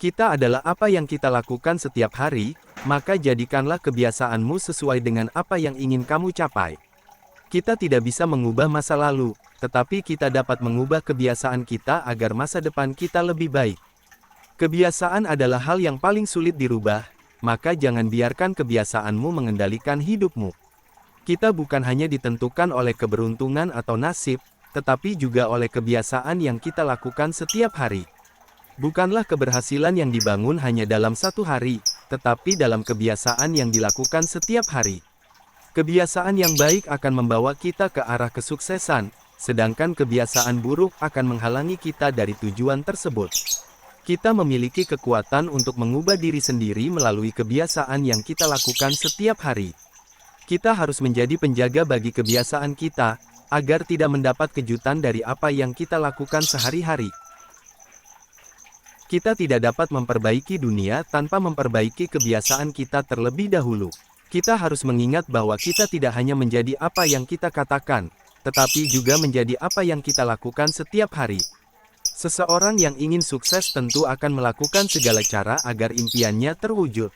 Kita adalah apa yang kita lakukan setiap hari, maka jadikanlah kebiasaanmu sesuai dengan apa yang ingin kamu capai. Kita tidak bisa mengubah masa lalu, tetapi kita dapat mengubah kebiasaan kita agar masa depan kita lebih baik. Kebiasaan adalah hal yang paling sulit dirubah, maka jangan biarkan kebiasaanmu mengendalikan hidupmu. Kita bukan hanya ditentukan oleh keberuntungan atau nasib, tetapi juga oleh kebiasaan yang kita lakukan setiap hari. Bukanlah keberhasilan yang dibangun hanya dalam satu hari, tetapi dalam kebiasaan yang dilakukan setiap hari. Kebiasaan yang baik akan membawa kita ke arah kesuksesan, sedangkan kebiasaan buruk akan menghalangi kita dari tujuan tersebut. Kita memiliki kekuatan untuk mengubah diri sendiri melalui kebiasaan yang kita lakukan setiap hari. Kita harus menjadi penjaga bagi kebiasaan kita, agar tidak mendapat kejutan dari apa yang kita lakukan sehari-hari. Kita tidak dapat memperbaiki dunia tanpa memperbaiki kebiasaan kita terlebih dahulu. Kita harus mengingat bahwa kita tidak hanya menjadi apa yang kita katakan, tetapi juga menjadi apa yang kita lakukan setiap hari. Seseorang yang ingin sukses tentu akan melakukan segala cara agar impiannya terwujud.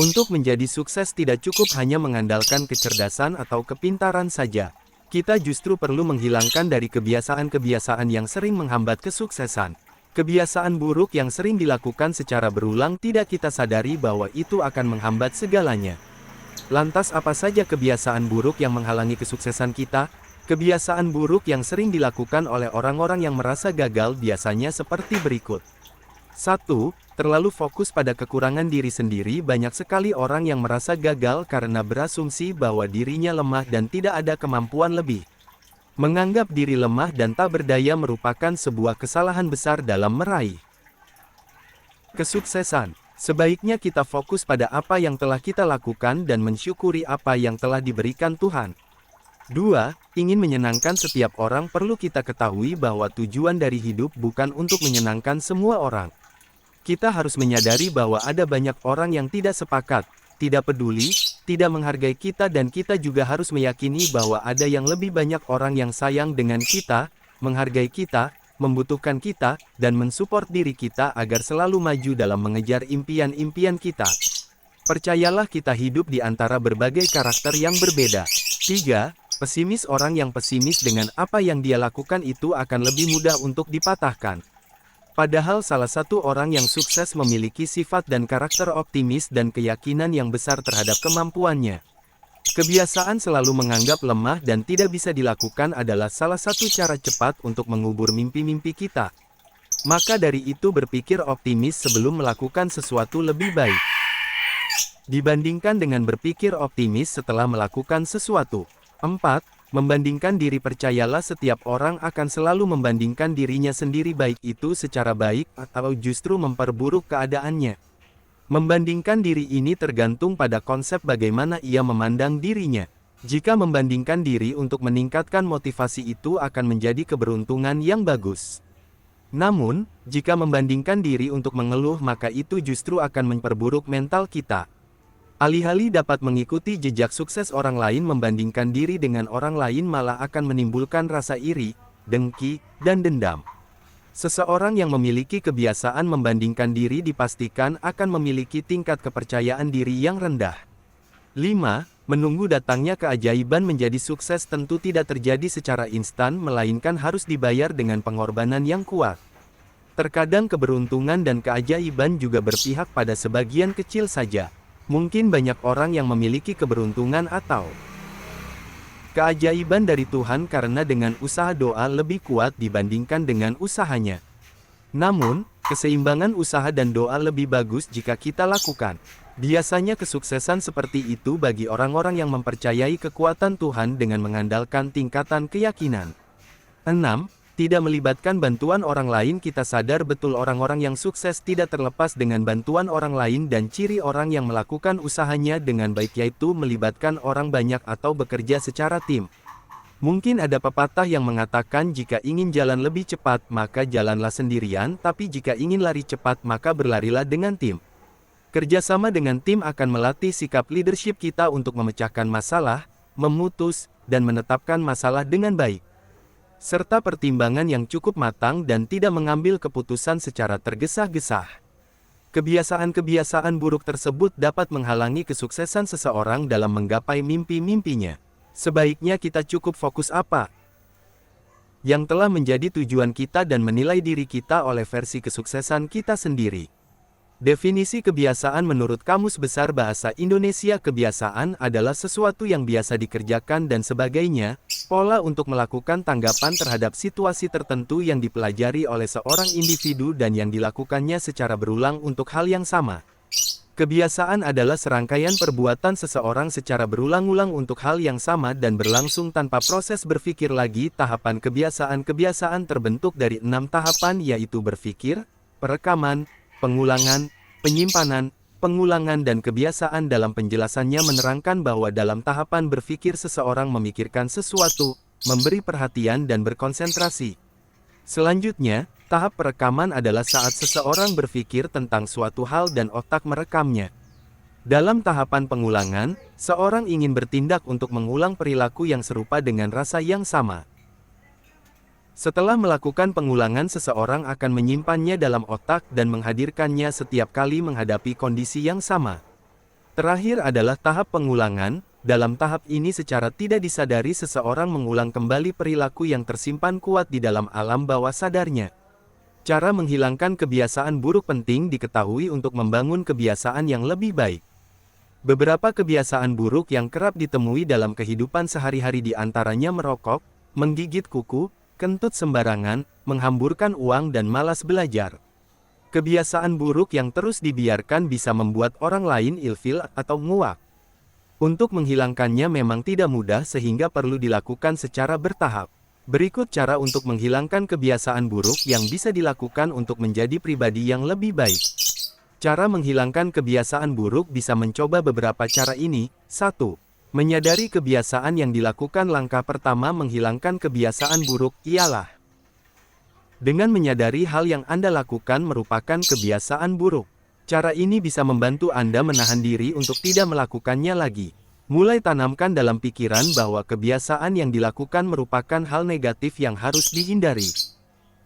Untuk menjadi sukses tidak cukup hanya mengandalkan kecerdasan atau kepintaran saja. Kita justru perlu menghilangkan dari kebiasaan-kebiasaan yang sering menghambat kesuksesan. Kebiasaan buruk yang sering dilakukan secara berulang tidak kita sadari bahwa itu akan menghambat segalanya. Lantas apa saja kebiasaan buruk yang menghalangi kesuksesan kita? Kebiasaan buruk yang sering dilakukan oleh orang-orang yang merasa gagal biasanya seperti berikut. 1. Terlalu fokus pada kekurangan diri sendiri. Banyak sekali orang yang merasa gagal karena berasumsi bahwa dirinya lemah dan tidak ada kemampuan lebih. Menganggap diri lemah dan tak berdaya merupakan sebuah kesalahan besar dalam meraih kesuksesan. Sebaiknya kita fokus pada apa yang telah kita lakukan dan mensyukuri apa yang telah diberikan Tuhan. 2. Ingin menyenangkan setiap orang. Perlu kita ketahui bahwa tujuan dari hidup bukan untuk menyenangkan semua orang. Kita harus menyadari bahwa ada banyak orang yang tidak sepakat, tidak peduli, tidak menghargai kita, dan kita juga harus meyakini bahwa ada yang lebih banyak orang yang sayang dengan kita, menghargai kita, membutuhkan kita, dan mensupport diri kita agar selalu maju dalam mengejar impian-impian kita. Percayalah, kita hidup di antara berbagai karakter yang berbeda. 3. Pesimis. Orang yang pesimis dengan apa yang dia lakukan itu akan lebih mudah untuk dipatahkan. Padahal salah satu orang yang sukses memiliki sifat dan karakter optimis dan keyakinan yang besar terhadap kemampuannya. Kebiasaan selalu menganggap lemah dan tidak bisa dilakukan adalah salah satu cara cepat untuk mengubur mimpi-mimpi kita. Maka dari itu, berpikir optimis sebelum melakukan sesuatu lebih baik dibandingkan dengan berpikir optimis setelah melakukan sesuatu. 4. Membandingkan diri. Percayalah, setiap orang akan selalu membandingkan dirinya sendiri, baik itu secara baik atau justru memperburuk keadaannya. Membandingkan diri ini tergantung pada konsep bagaimana ia memandang dirinya. Jika membandingkan diri untuk meningkatkan motivasi, itu akan menjadi keberuntungan yang bagus. Namun, jika membandingkan diri untuk mengeluh, maka itu justru akan memperburuk mental kita. Alih-alih dapat mengikuti jejak sukses orang lain, membandingkan diri dengan orang lain malah akan menimbulkan rasa iri, dengki, dan dendam. Seseorang yang memiliki kebiasaan membandingkan diri dipastikan akan memiliki tingkat kepercayaan diri yang rendah. 5. Menunggu datangnya keajaiban. Menjadi sukses tentu tidak terjadi secara instan, melainkan harus dibayar dengan pengorbanan yang kuat. Terkadang keberuntungan dan keajaiban juga berpihak pada sebagian kecil saja. Mungkin banyak orang yang memiliki keberuntungan atau keajaiban dari Tuhan karena dengan usaha doa lebih kuat dibandingkan dengan usahanya. Namun, keseimbangan usaha dan doa lebih bagus jika kita lakukan. Biasanya kesuksesan seperti itu bagi orang-orang yang mempercayai kekuatan Tuhan dengan mengandalkan tingkatan keyakinan. 6. Tidak melibatkan bantuan orang lain. Kita sadar betul orang-orang yang sukses tidak terlepas dengan bantuan orang lain, dan ciri orang yang melakukan usahanya dengan baik yaitu melibatkan orang banyak atau bekerja secara tim. Mungkin ada pepatah yang mengatakan jika ingin jalan lebih cepat maka jalanlah sendirian, tapi jika ingin lari cepat maka berlarilah dengan tim. Kerjasama dengan tim akan melatih sikap leadership kita untuk memecahkan masalah, memutus, dan menetapkan masalah dengan baik, serta pertimbangan yang cukup matang dan tidak mengambil keputusan secara tergesa-gesa. Kebiasaan-kebiasaan buruk tersebut dapat menghalangi kesuksesan seseorang dalam menggapai mimpi-mimpinya. Sebaiknya kita cukup fokus apa yang telah menjadi tujuan kita dan menilai diri kita oleh versi kesuksesan kita sendiri. Definisi kebiasaan menurut Kamus Besar Bahasa Indonesia. Kebiasaan adalah sesuatu yang biasa dikerjakan dan sebagainya, pola untuk melakukan tanggapan terhadap situasi tertentu yang dipelajari oleh seorang individu dan yang dilakukannya secara berulang untuk hal yang sama. Kebiasaan adalah serangkaian perbuatan seseorang secara berulang-ulang untuk hal yang sama dan berlangsung tanpa proses berpikir lagi. Tahapan kebiasaan terbentuk dari 6 tahapan, yaitu berpikir, perekaman, pengulangan, penyimpanan, pengulangan dan kebiasaan. Dalam penjelasannya menerangkan bahwa dalam tahapan berpikir seseorang memikirkan sesuatu, memberi perhatian dan berkonsentrasi. Selanjutnya, tahap perekaman adalah saat seseorang berpikir tentang suatu hal dan otak merekamnya. Dalam tahapan pengulangan, seorang ingin bertindak untuk mengulang perilaku yang serupa dengan rasa yang sama. Setelah melakukan pengulangan, seseorang akan menyimpannya dalam otak dan menghadirkannya setiap kali menghadapi kondisi yang sama. Terakhir adalah tahap pengulangan. Dalam tahap ini secara tidak disadari seseorang mengulang kembali perilaku yang tersimpan kuat di dalam alam bawah sadarnya. Cara menghilangkan kebiasaan buruk penting diketahui untuk membangun kebiasaan yang lebih baik. Beberapa kebiasaan buruk yang kerap ditemui dalam kehidupan sehari-hari diantaranya merokok, menggigit kuku, kentut sembarangan, menghamburkan uang dan malas belajar. Kebiasaan buruk yang terus dibiarkan bisa membuat orang lain ilfil atau nguak. Untuk menghilangkannya memang tidak mudah sehingga perlu dilakukan secara bertahap. Berikut cara untuk menghilangkan kebiasaan buruk yang bisa dilakukan untuk menjadi pribadi yang lebih baik. Cara menghilangkan kebiasaan buruk bisa mencoba beberapa cara ini. 1. Menyadari kebiasaan yang dilakukan. Langkah pertama menghilangkan kebiasaan buruk ialah dengan menyadari hal yang Anda lakukan merupakan kebiasaan buruk. Cara ini bisa membantu Anda menahan diri untuk tidak melakukannya lagi. Mulai tanamkan dalam pikiran bahwa kebiasaan yang dilakukan merupakan hal negatif yang harus dihindari.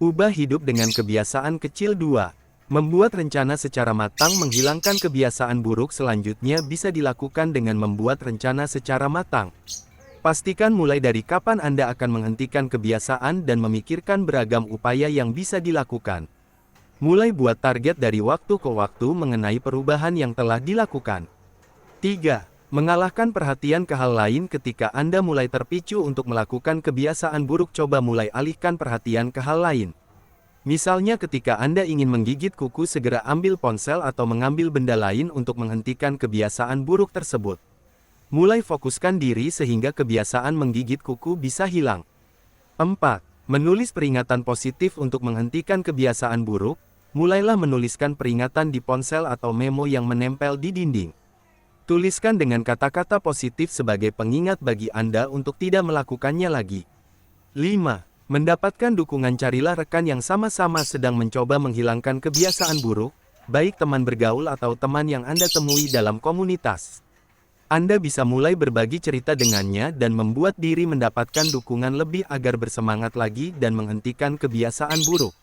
Ubah hidup dengan kebiasaan kecil. 2. Membuat rencana secara matang. Menghilangkan kebiasaan buruk selanjutnya bisa dilakukan dengan membuat rencana secara matang. Pastikan mulai dari kapan Anda akan menghentikan kebiasaan dan memikirkan beragam upaya yang bisa dilakukan. Mulai buat target dari waktu ke waktu mengenai perubahan yang telah dilakukan. 3. Mengalahkan perhatian ke hal lain. Ketika Anda mulai terpicu untuk melakukan kebiasaan buruk, coba mulai alihkan perhatian ke hal lain. Misalnya ketika Anda ingin menggigit kuku, segera ambil ponsel atau mengambil benda lain untuk menghentikan kebiasaan buruk tersebut. Mulai fokuskan diri sehingga kebiasaan menggigit kuku bisa hilang. 4. Menulis peringatan positif untuk menghentikan kebiasaan buruk. Mulailah menuliskan peringatan di ponsel atau memo yang menempel di dinding. Tuliskan dengan kata-kata positif sebagai pengingat bagi Anda untuk tidak melakukannya lagi. 5. Mendapatkan dukungan. Carilah rekan yang sama-sama sedang mencoba menghilangkan kebiasaan buruk, baik teman bergaul atau teman yang Anda temui dalam komunitas. Anda bisa mulai berbagi cerita dengannya dan membuat diri mendapatkan dukungan lebih agar bersemangat lagi dan menghentikan kebiasaan buruk.